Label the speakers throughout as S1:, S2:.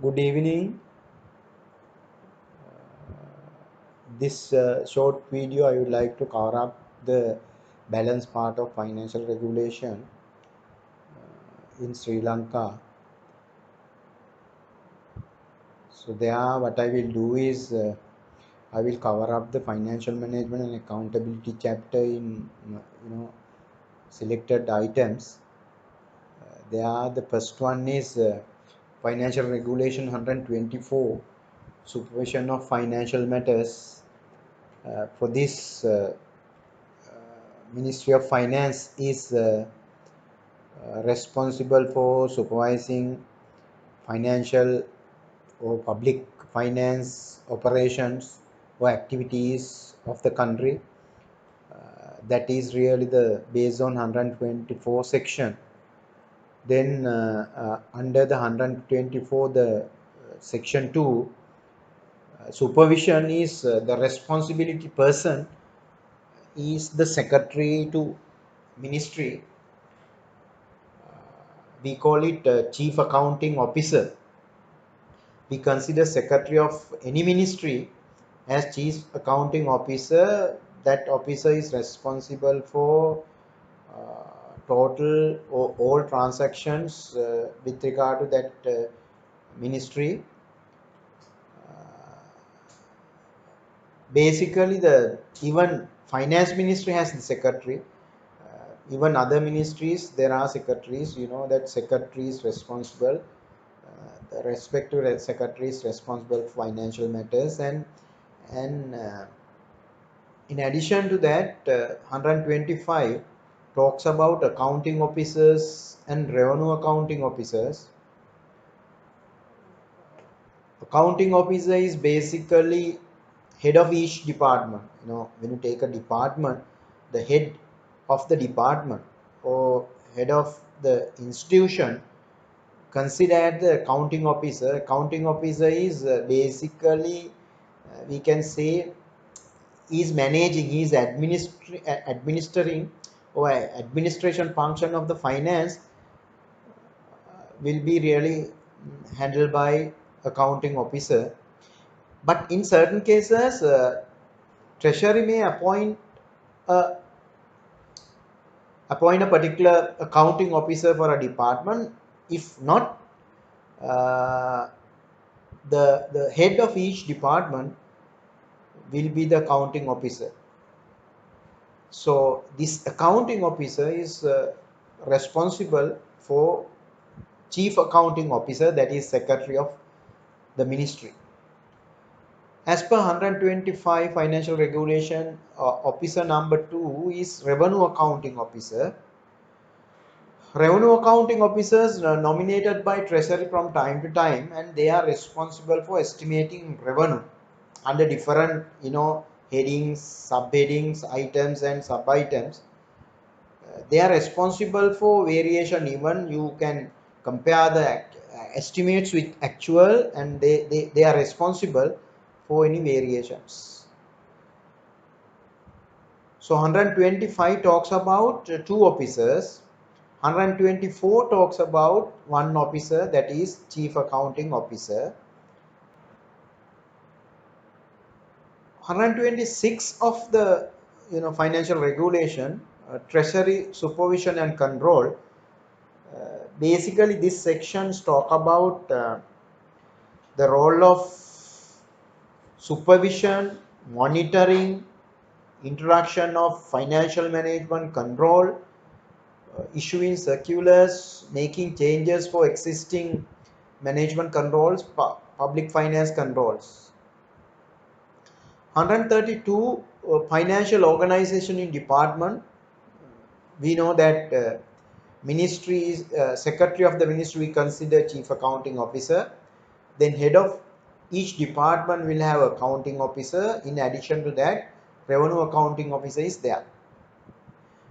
S1: Good evening. This short video I would like to cover up the balance part of financial regulation in Sri Lanka. So there what I will do is I will cover up the financial management and accountability chapter in selected items. There the first one is financial regulation 124, supervision of financial matters. For this Ministry of Finance is responsible for supervising financial or public finance operations or activities of the country. That is really the based on 124 section. Then under the 124 the section 2 supervision is the responsibility person is the secretary to ministry. We call it chief accounting officer. We consider secretary of any ministry as chief accounting officer. That officer is responsible for total or all transactions with regard to that ministry. Basically, the even finance ministry has the secretary. Even other ministries there are secretaries. You know that secretary is responsible. The respective secretary is responsible for financial matters, and in addition to that, 125 talks about accounting officers and revenue accounting officers. Accounting officer is basically head of each department. You know, when you take a department, the head of the department or head of the institution considered the accounting officer. Accounting officer is basically we can say is managing, is administering or administration function of the finance will be really handled by accounting officer. But in certain cases, treasury may a appoint a particular accounting officer for a department. If not, the head of each department will be the accounting officer. So this accounting officer is responsible for chief accounting officer, that is secretary of the ministry. As per 125 financial regulation, officer number 2 is revenue accounting officer. Revenue accounting officers are nominated by treasury from time to time, and they are responsible for estimating revenue under different headings, subheadings, items and sub items. They are responsible for variation. Even you can compare the estimates with actual, and they are responsible for any variations. So 125 talks about two officers. 124 talks about one officer, that is chief accounting officer. 126 of the financial regulation, treasury supervision and control. Basically these sections talk about the role of supervision, monitoring, introduction of financial management control, issuing circulars, making changes for existing management controls, public finance controls. 132 financial organization in department. We know that ministry is secretary of the ministry we consider chief accounting officer. Then head of each department will have accounting officer. In addition to that, revenue accounting officer is there.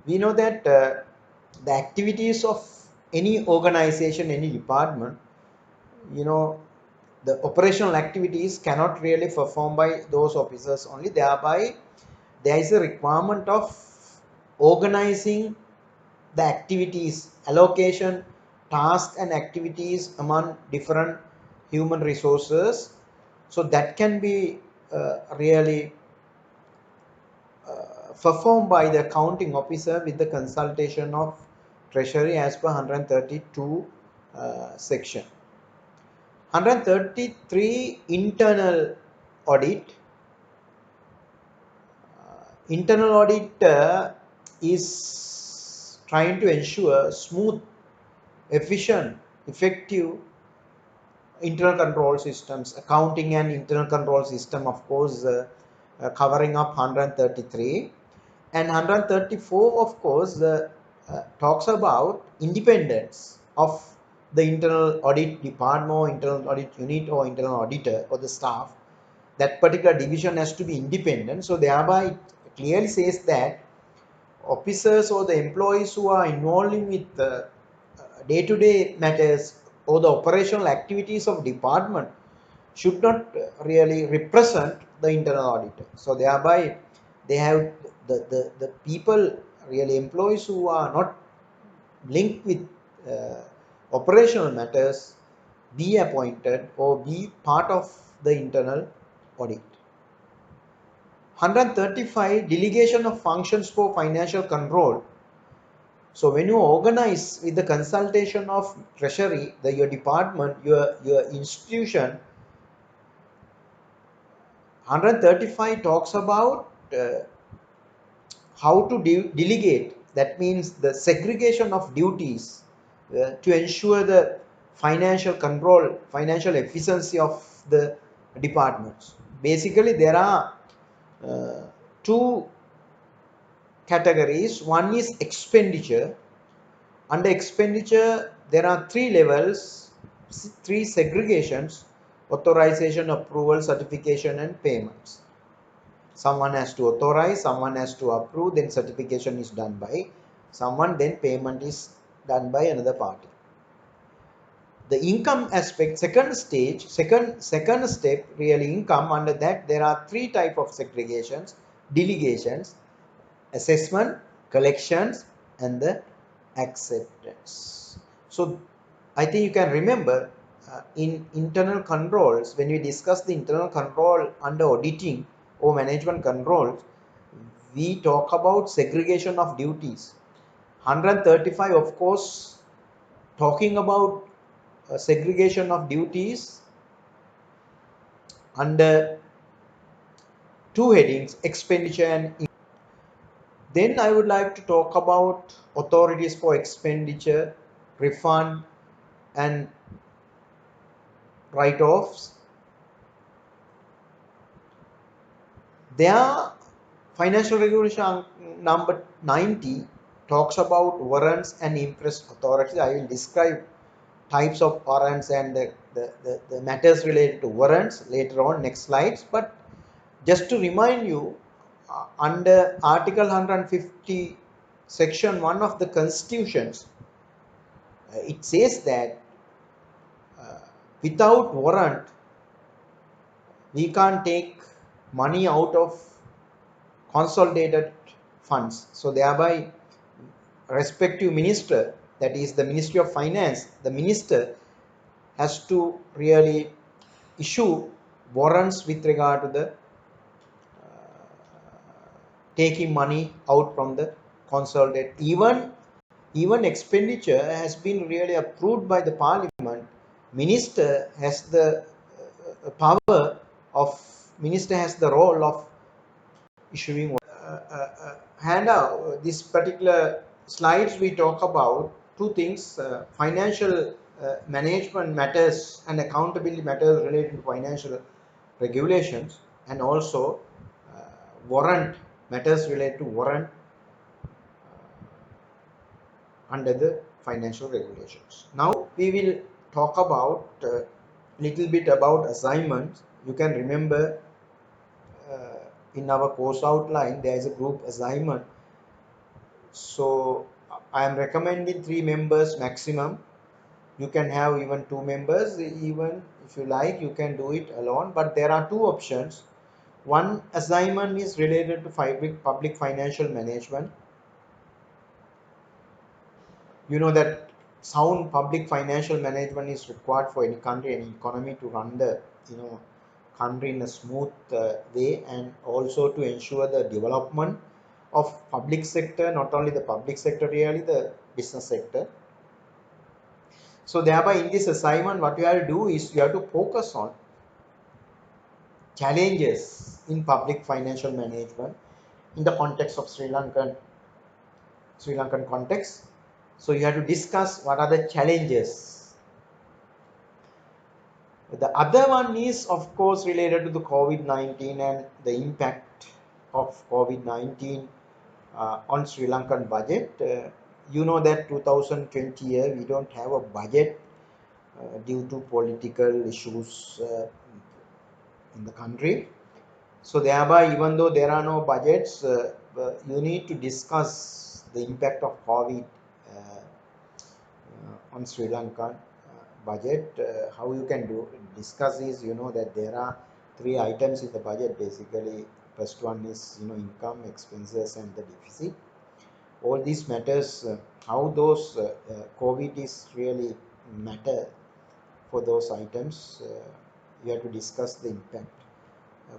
S1: We know that the activities of any organization, any department, the operational activities cannot really perform by those officers only. Thereby there is a requirement of organizing the activities, allocation, tasks and activities among different human resources. So that can be really performed by the accounting officer with the consultation of treasury as per 132 section. 133 internal audit. Internal audit is trying to ensure smooth, efficient, effective internal control systems. Accounting and internal control system, of course, covering up 133. And 134, of course, talks about independence of the internal audit department or internal audit unit or internal auditor or the staff. That particular division has to be independent. So thereby it clearly says that officers or the employees who are involved with the day-to-day matters or the operational activities of department should not really represent the internal auditor. So thereby they have the people, really employees who are not linked with operational matters be appointed or be part of the internal audit. 135 delegation of functions for financial control. So when you organize with the consultation of treasury, your department, your institution, 135 talks about how to delegate. That means the segregation of duties to ensure the financial control, financial efficiency of the departments. Basically, there are two categories. One is expenditure. Under expenditure, there are three levels, three segregations: authorization, approval, certification, and payments. Someone has to authorize, someone has to approve, then certification is done by someone, then payment is done by another party. The income aspect, second step, really income. Under that there are three type of segregations: delegations, assessment, collections, and the acceptance. So I think you can remember in internal controls, when we discuss the internal control under auditing or management controls, we talk about segregation of duties. 135, of course, talking about segregation of duties under two headings: expenditure and income. Then I would like to talk about authorities for expenditure, refund, and write-offs. Their financial regulation number 90 talks about warrants and interest authorities. I will describe types of warrants and the matters related to warrants later on, next slides. But just to remind you, under Article 150, Section 1 of the Constitutions, it says that without warrant, we can't take money out of consolidated funds. So thereby, respective minister, that is the Ministry of Finance, the minister has to really issue warrants with regard to the taking money out from the consolidated. Even expenditure has been really approved by the parliament. Minister has the power of, minister has the role of issuing handout. This particular slides we talk about two things: financial management matters and accountability matters related to financial regulations, and also warrant matters related to warrant under the financial regulations. Now we will talk about little bit about assignments. You can remember in our course outline there is a group assignment. So I am recommending 3 members maximum. You can have even 2 members, even if you like you can do it alone, but there are two options. One assignment is related to public financial management. You know that sound public financial management is required for any country and economy to run the country in a smooth way, and also to ensure the development of public sector, not only the public sector, really the business sector. So thereby in this assignment, what you have to do is you have to focus on challenges in public financial management in the context of Sri Lankan context. So you have to discuss what are the challenges. The other one is of course related to the COVID-19 and the impact of COVID-19 on Sri Lankan budget. You know that 2020 year we don't have a budget due to political issues in the country. So thereby, even though there are no budgets, you need to discuss the impact of COVID on Sri Lankan budget. How you can discuss is, that there are three items in the budget basically. First one is income, expenses, and the deficit. All these matters, how those COVID is really matter for those items. You have to discuss the impact.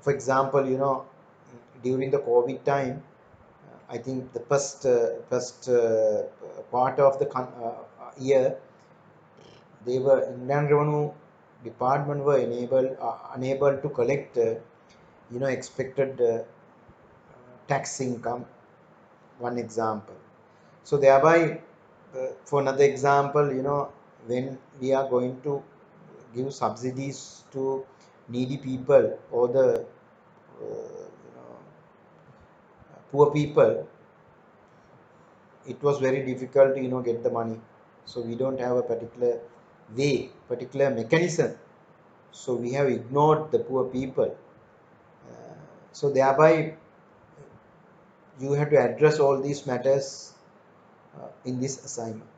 S1: For example, during the COVID time, I think the first part of the year, they were Indian Revenue Department were unable to collect expected tax income. One example. So thereby, for another example, when we are going to give subsidies to needy people or the poor people, it was very difficult to get the money. So we don't have a particular mechanism. So we have ignored the poor people. So thereby you have to address all these matters in this assignment.